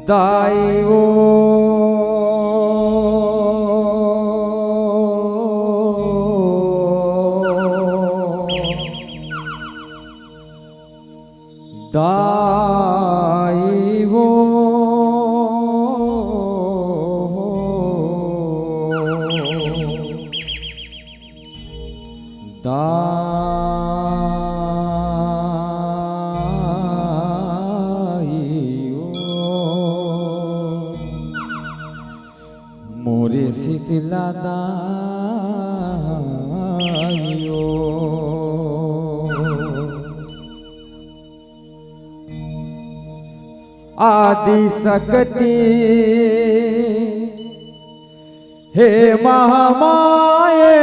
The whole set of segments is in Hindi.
दाई वो दाई वो मोरे शीतला दाइयो आदि शक्ति हे महामाये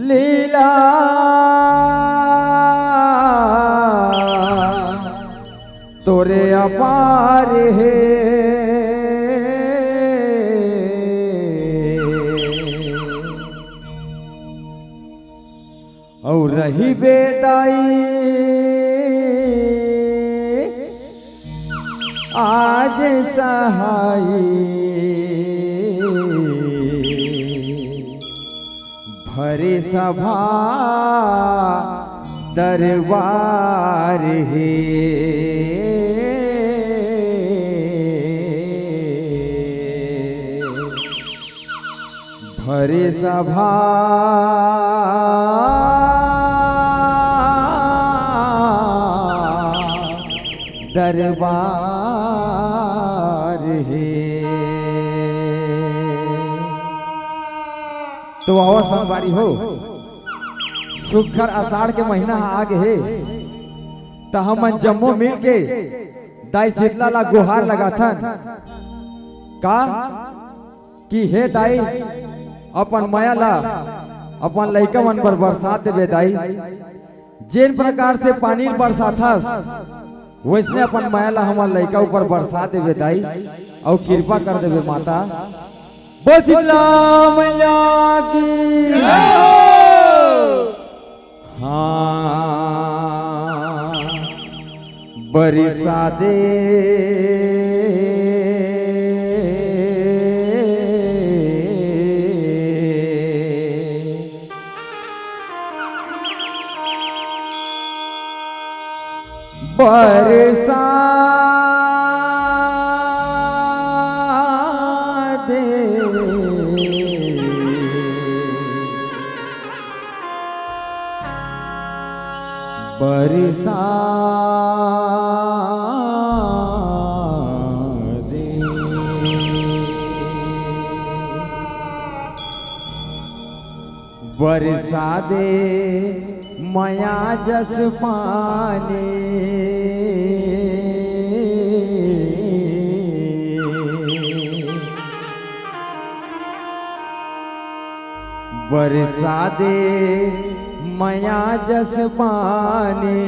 लीला तोरे अपार है और रही बेदाई आज सहाई भरे सभा दरबार है भरे सभा दरबार है। तो और संगवारी हो सुखर आषाढ़ के महीना आगे है तो हम जम्मो मिल के दाई शीतला ला गुहार लगा था का कि हे दाई अपन माया ला अपन लइका मन पर बरसात देवे दाई जिन प्रकार से पानी बरसाथस वैसने अपन माया ला हमार लइका ऊपर बरसात देवे दाई और कृपा कर देवे माता। बोल शीतला मैया की हाँ बरसा दे बरसा दे बरसा दे बरसा दे माया जस पानी बरसा दे माया जस पानी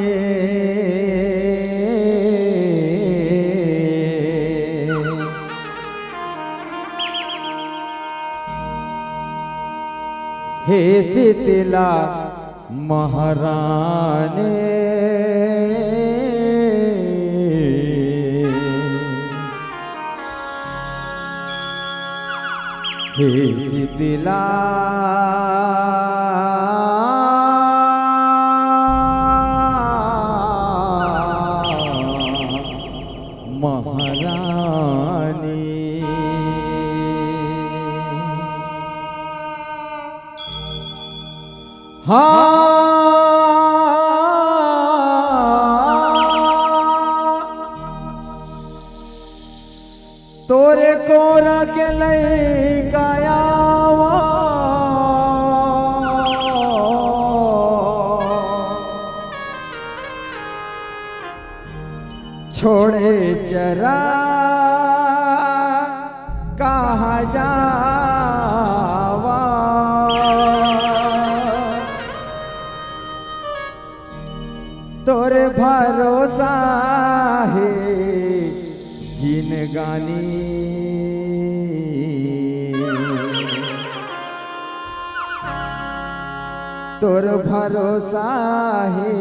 हे शीतला महारानी हे शीतला महारानी तोरे कोरा के लइका आवा छोड़े चरा कहाँ जावा तोरे भरोसा है जिनगानी तोर भरोसा है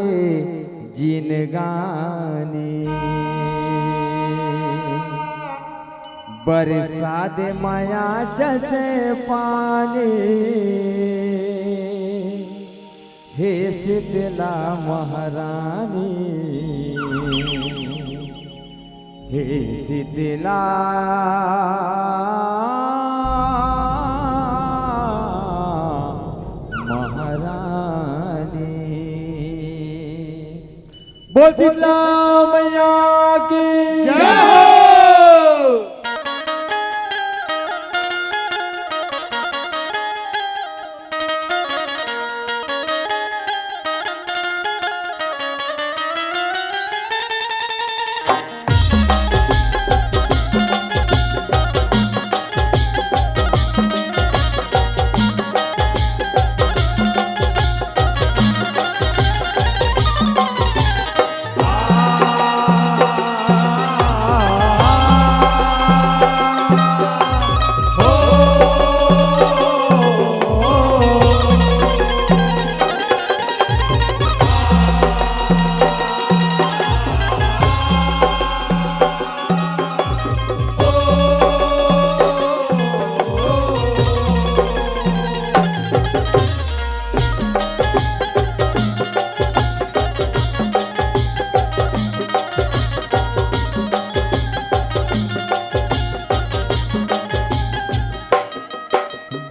जिनगानी बरसा दे माया जैसे पानी हे शीतला महारानी हे शीतला महारानी। बोल शीतला मैया की जय हो।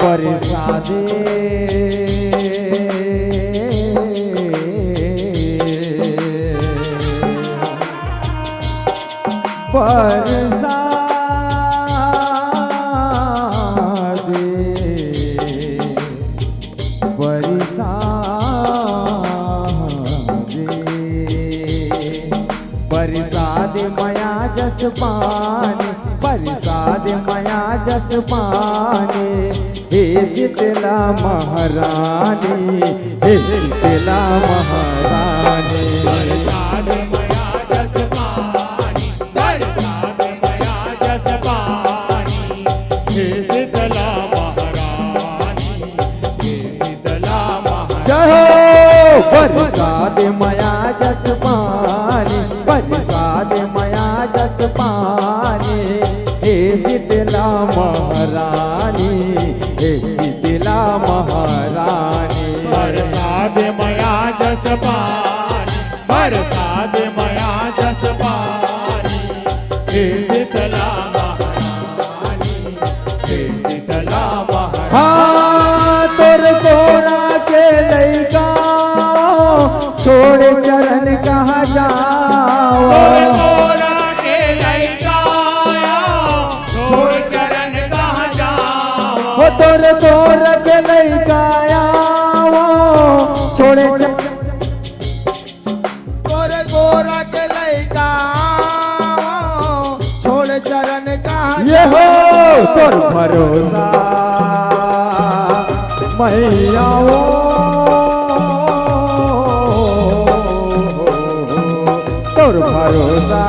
बरसा दे बरसा दे बरसा दे बरसा दे माया जस पानी बरसा दे माया जस पानी हे शीतला महारानी हे शीतला महारानी बरसा दे माया जस पानी बरसा दे माया जस पानी हे शीतला महारानी हे शीतला महारानी। जय हो। बरसा दे माया जस पानी बरसा दे माया जस पानी हे शीतला महारानी हे शीतला महारानी। बरसा दे माया जस पानी बरसा दे माया जस पानी हे शीतला महारानी हे शीतला महारानी। हाँ तोर तोरा के लइका छोड़ चरण कहाँ जाओ तोरा के लइका छोड़ चरण कहाँ जाओ वो तोर तोर के लइका छोड़े तोर गोरा के लइका छोड़ चरण कहाँ ये हो तोर भरोसा मैया तोर भरोसा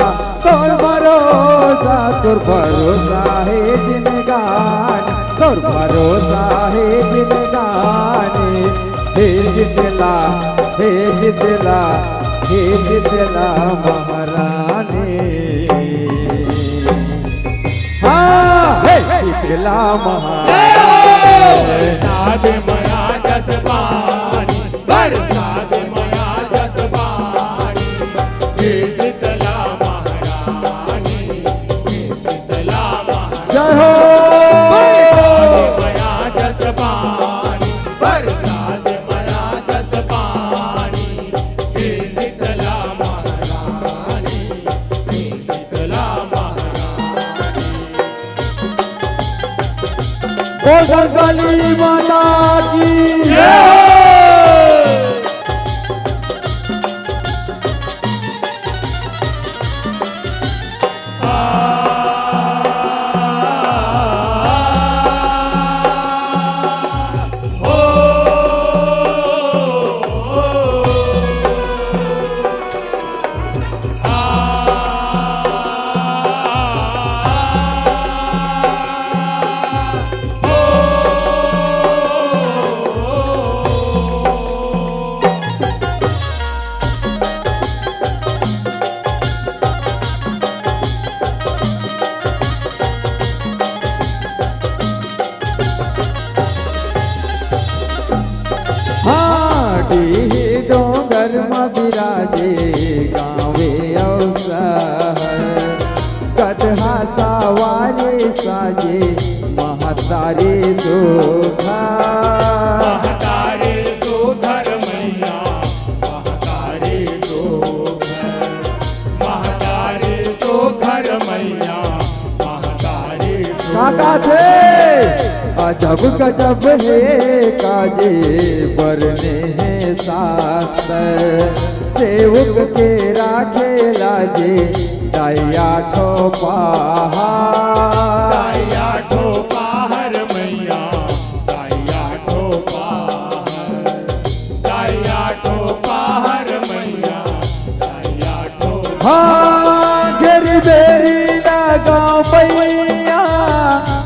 तोर भरोसा तोर भरोसा है जिनगान तोर भरोसा है जिनगान हे शीतला हे शीतला हे शीतला महारानी। हाँ हे शीतला महारानी। बरसा दे माया जस पानी बरसा दे माया जस पानी हे शीतला महारानी हे शीतला महारानी। जय हो। माया जस पानी बरसा दे माया जस पानी हे शीतला महारानी हे शीतला महारानी। बोल काली माता की जय। घर में विराजे गावे अवसर गदहा सवारे साजे महतारे सुखा महतारे सुधर मैया महतारे सुधर महतारे सुधर मैया महतारे काका थे अजब गजब है काजे बरने हैं शास्त्र सेवक के राखे लाजे दाया ठो पहाड़ दाया ठो पहाड़ मैया दाया ठो पहाड़ दाया ठो पहाड़ मैया दाया ठो हाँ घेरी बेरी लगा मैया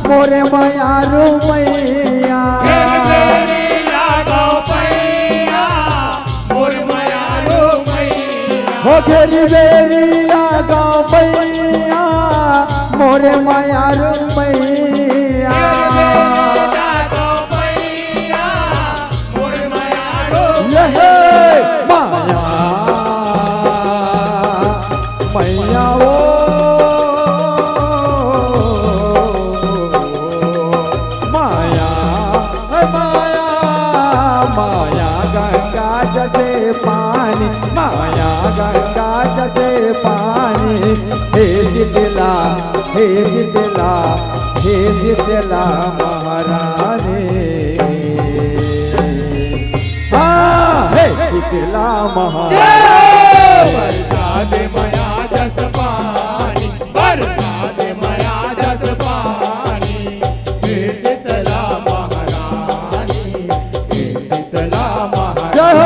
मोरे मयारू मैया घेरी लगाओ पैया मोर मयारो मैया हो घेरी बेरी लगा मैया मोरे मयारू मैया लगाओ पैया मोर मयारो यहे माया मैया ओ माया माया माया गंगा जैसे पानी माया गंगा जैसे पानी हे शीतला हे शीतला हे शीतला महारानी हाँ हे शीतला महारानी बरसात मया जस पानी बरसात मया जस पानी हे शीतला महारानी हे शीतला महारानी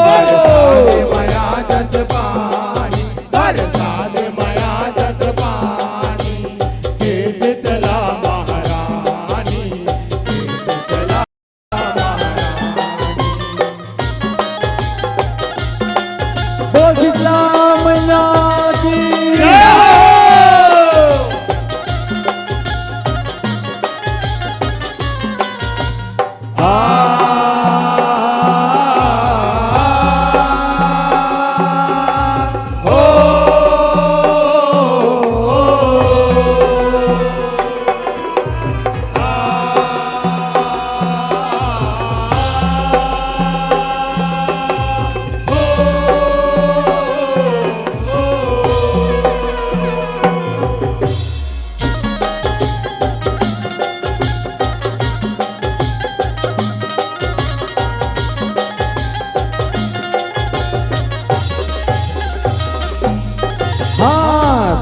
बरसात मया जस पानी बरसात मया जस पानी हे शीतला महारानी हे शीतला महारानी बोल शीतला मैया की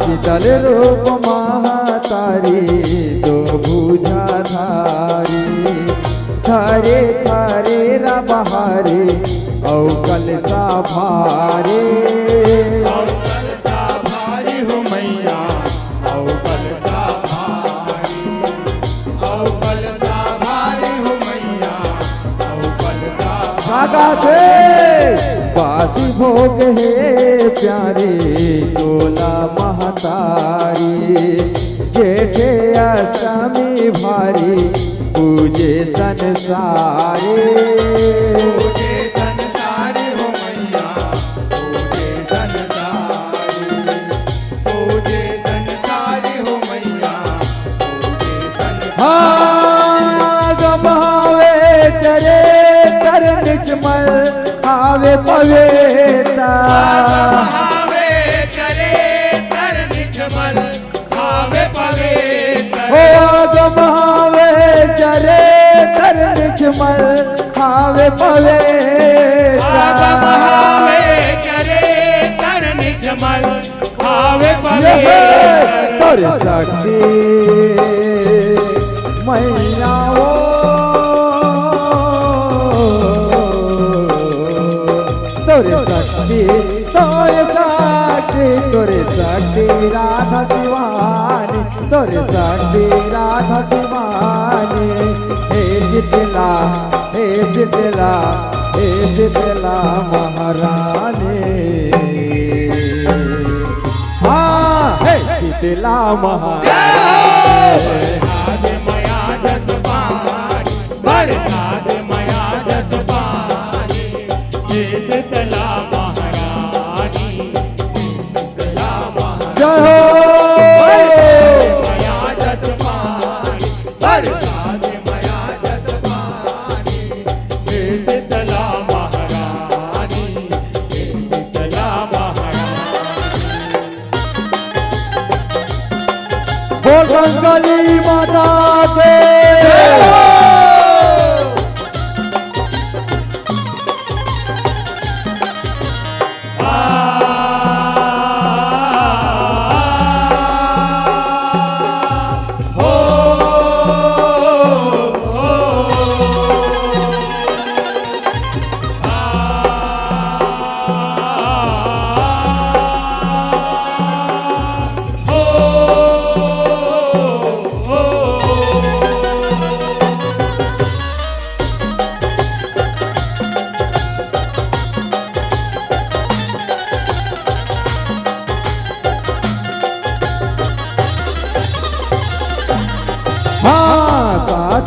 शीतल रूप महातारी दो भुजा धारी थारे थारे रा बहारे औ कलसा भारे अवकल सा भारी हो मैया अवकल सा भारी अवकल सा भारी हो मैया अवकल सा भागा थे बासी भोग है प्यारे तोला महतारी जेठे अष्टमी भारी पूजे संसारे पूजे संसारी हो मैया पूजे संसारी पूजे संसारी हो मैया पूजे संसारी हाँ गमावे चरे कर निचमल आवे पवेता आवे करे तर निछमल आवे पवेत्र ओ गमावे चरे कर निचमल आवे पवेता आवे करे तर निछमल आवे यहे पवेत्र तोरे शक्ति मैया ओ तोरे शक्ति तोरे शक्ति राधा शिवानी तोरे शक्ति राधा शिवानी हे शीतला हे शीतला हे शीतला महारानी हाँ हे शीतला महारानी बरसात मया जस पानी बरसात मया जस पानी शीतला महारानी, शीतला महारानी। जय हो मया जस पानी, बरसा दे मया जस पानी, हे शीतला महारानी, हे शीतला महारानी। बोल बंगाली माता के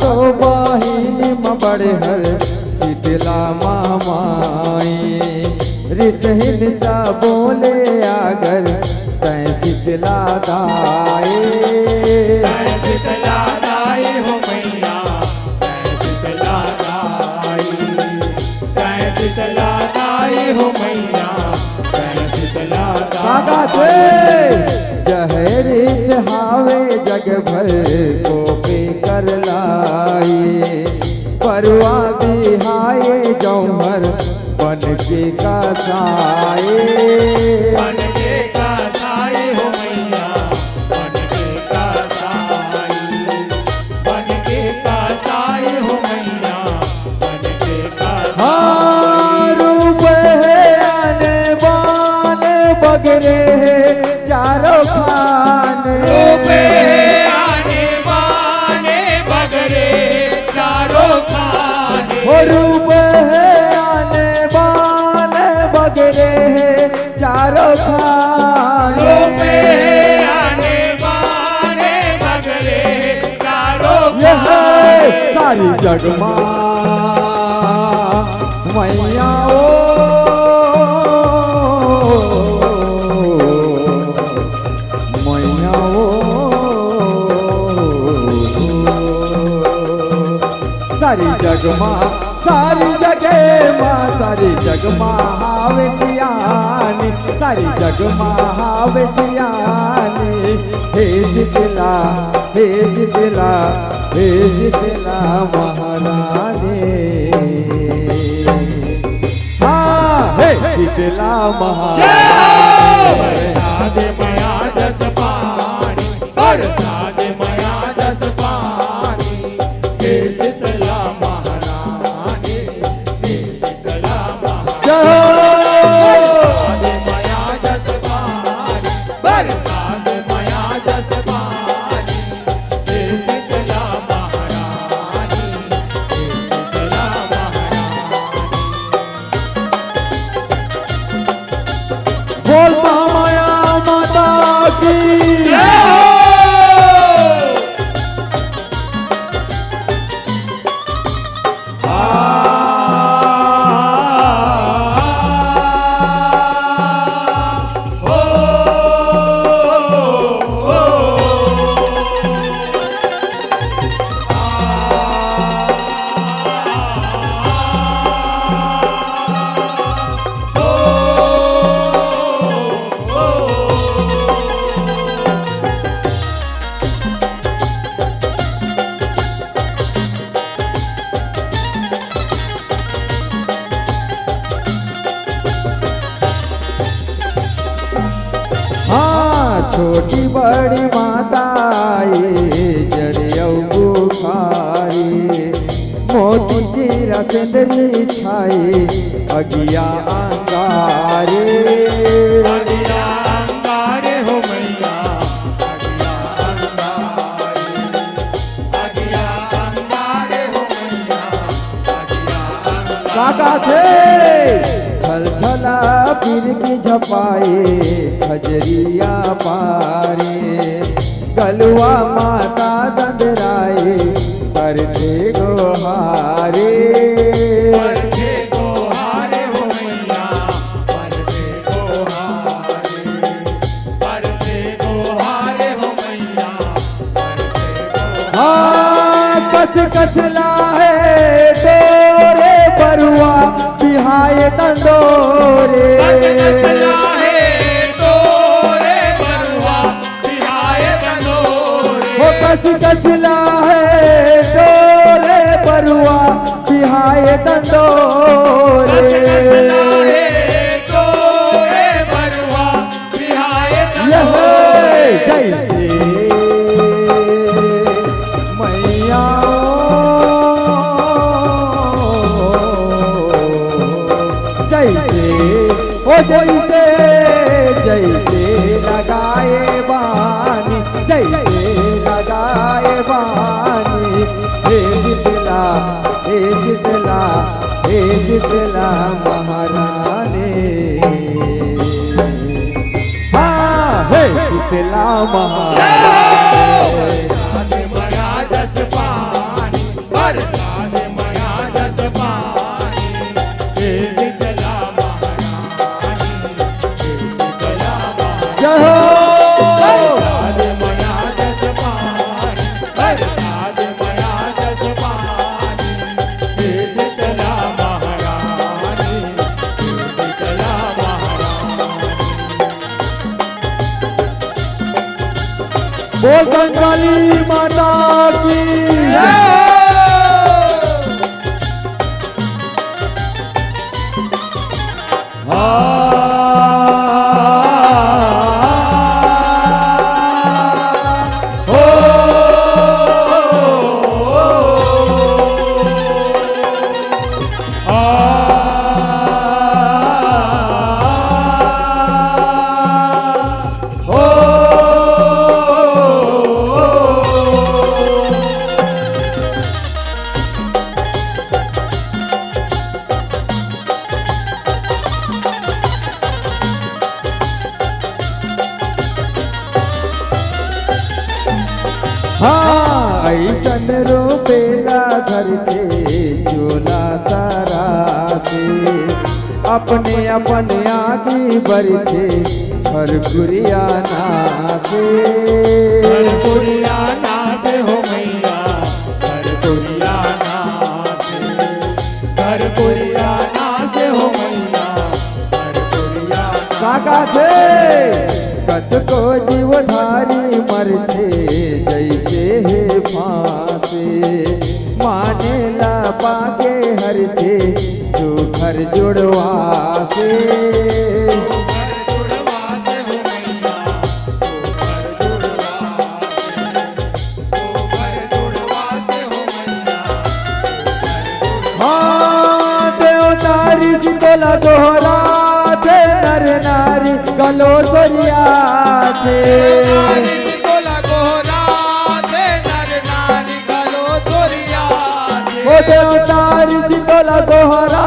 तो बहिनी में बड़े हर शीतला मामाई रिसहिन सा बोले आगर तै शीतला दाए, तै शीतला दाई हो मैया, तै शीतला दाई, तै शीतला दाई हो मैया, तै शीतला काका दाई। जहरी हावे जग भर को पे कर लाई, परवा बिहाए जौहर बन के का साए, बन के का साई हो मैया, बन के का साई, बन के का साई हो मैया, बन के का साई। रूप है आने बाने बगरे चारों खाने, रूपे आने बाने बगरे चारों खाने, हो रूप है आने बाने बगरे चारों खाने, रूपे आने बाने बगरे चारों ये खाने। है सारी जगमा मैया ओ मैया ओ सारी जगमा सारी जगह माँ सारी जगमा हावे जियानी, सारी जगमा हावे जियानी, हे शीतला हे शीतला हे शीतला महारानी, हाँ हे शीतला महारानी। बरसा दे मया जस पानी, बरसा दे मया जस पानी, हे शीतला महारानी, हे शीतला महारानी। बरसा दे मया जस पानी, बरसा दे मया जस पानी, हे शीतला महारानी, हे शीतला महारानी। बोल माया माता की छोटी बड़ी माताए जरियौ बुखारी मोती जीरा सिंदरी छाई अगिया अंगारे अगिया अंगारे हो मैया अगिया अंगारे अगिया अंगारे हो मैया अगिया अंगारे काका थे छल छला पीर की झपाए खजरिया पारे गलुआ माता दंदराए करते गोहारे करते गोहारे हो मैया कच कचला है डोरे बरुआ बिहाए दंडोरे जैसे मैया जैसे ओ जैसे जैसे लगाए बानी जैसे लगाए बानी हे शीतला हे शीतला हे शीतला महारानी हाँ हे शीतला महारानी बोल कंकाली माता की हाँ ऐसन रोपेला घर के चोला तारा से अपने अपने आगे बढ़े हरपुरियाना से हो मैया हरपुरियाना से हो मैया हरपुरियाना काका थे कत को जीवधारी मरते जैसे है फांसे माने ला पाके हर थे सुखर जुड़वा से हाँ देवतारी शीतला दोहरा थे नर नारी गलो सोरिया थे ओ देवतारी शीतला दोहरा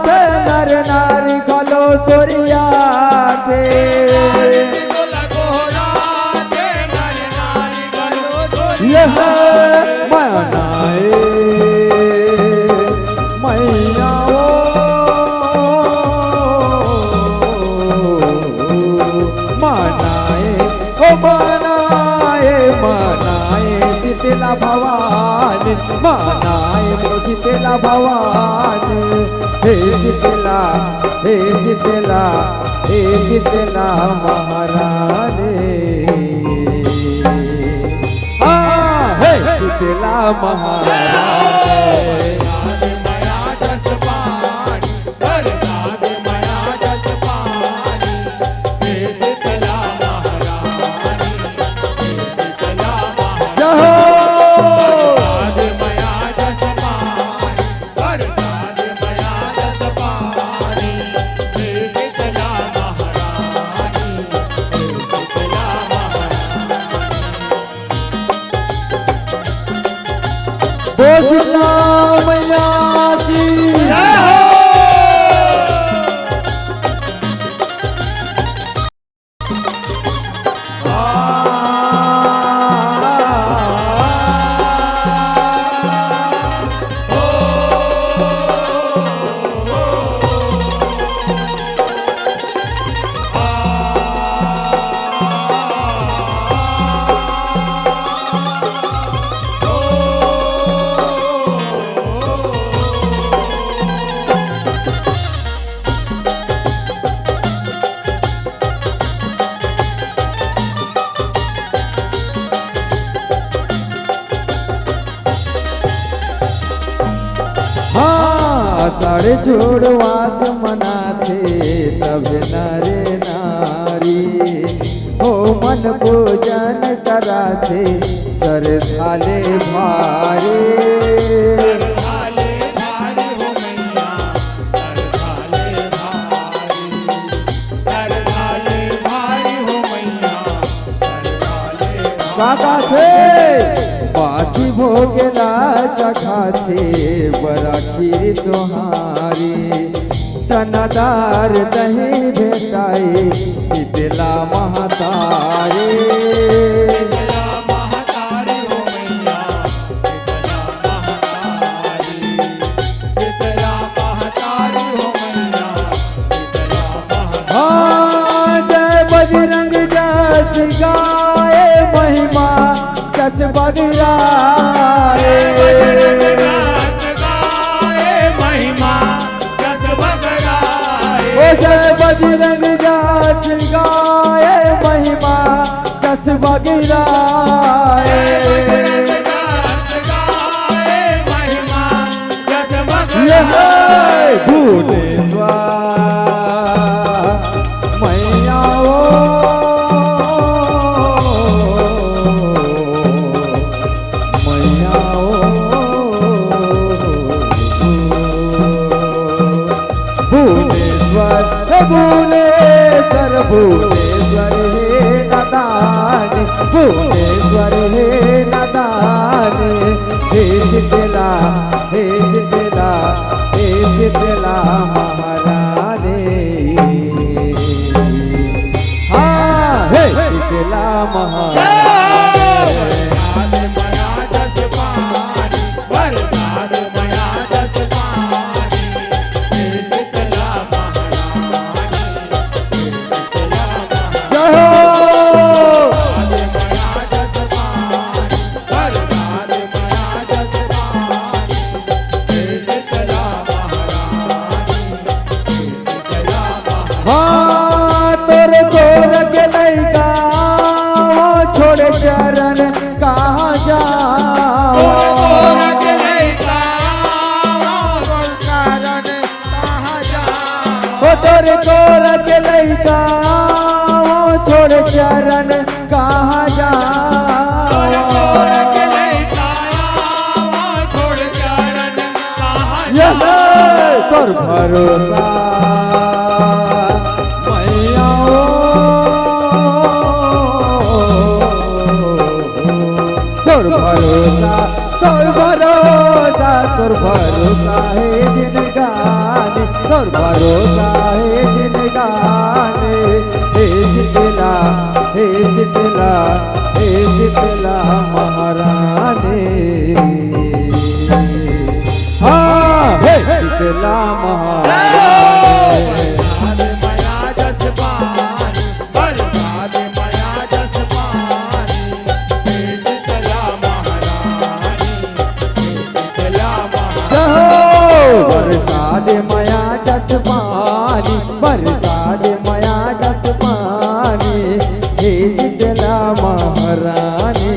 थे नर नारी गलो सोरिया थे यह मनाए मैया मनाए शीतला भवानी मनाए शीतला भवानी हे शीतला हे शीतला हे शीतला महारानी हाँ हे शीतला महारानी शीतला मैया की आषाढ़ जोड़वास मनाते तब नरे नारी हो मन पूजन कराते सर थाले भारे थाले भारी हो मैया सर थाले भारी सर थाले भारी हो मैया सर थाले काका थे बासी भोगेला चखा थे बड़ा खीर सोहारी चनादार दही भेटाई शीतला महतारी शीतला महतारी हो मैया शीतला महतारी हो मैया शीतला महतारी हाँ जय बजरंग जस गाए महिमा जस बगराए महिमा जस बगराए ओ जय बजरंग जस गाए महिमा जस बगराए महिमा जस ये बगराए भुवनेश्वर मैया ओ मैया ओ भुवनेश्वर भुवनेश्वर भुवनेश्वर हे नदानी भुवनेश्वर हे नदानी हे शीतला हे शीतला हे शीतला महारानी हाँ हे शीतला महारानी बरसात मया जस पानी शीतला महारानी शीतला जय हो हाँ तोरे तोर के लैका छोड़े चरण कहाँ जाओ ओ तोरे तोर के लैका छोड़े चरण कहाँ जाओ यह तोर भरोसा मैया ओ तोर भरोसा तोर भरोसा तोर भरोसा है जिनगानी तोर भरोसा है जिनगानी हे शीतला हे शीतला हे शीतला महारानी हाँ हे शीतला महारानी बरसात मया जस पानी बरसात मया जस पानी हे शीतला महारानी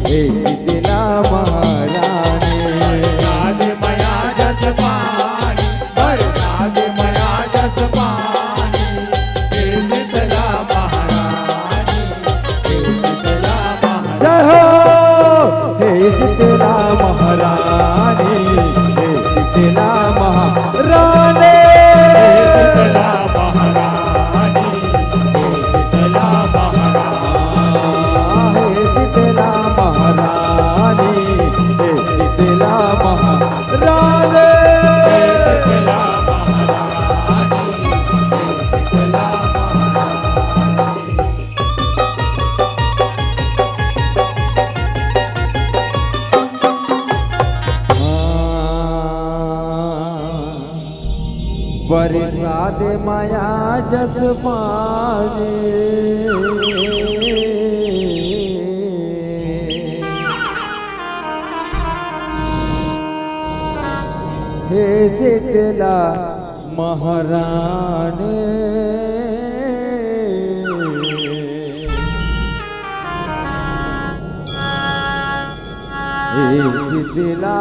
हे शीतला महारानी जय हो हे शीतला महारानी हे शीतला महारानी हे शीतला महारानी हे शीतला महारानी बरसात माया जस पानी हे शीतला महारानी हे शीतला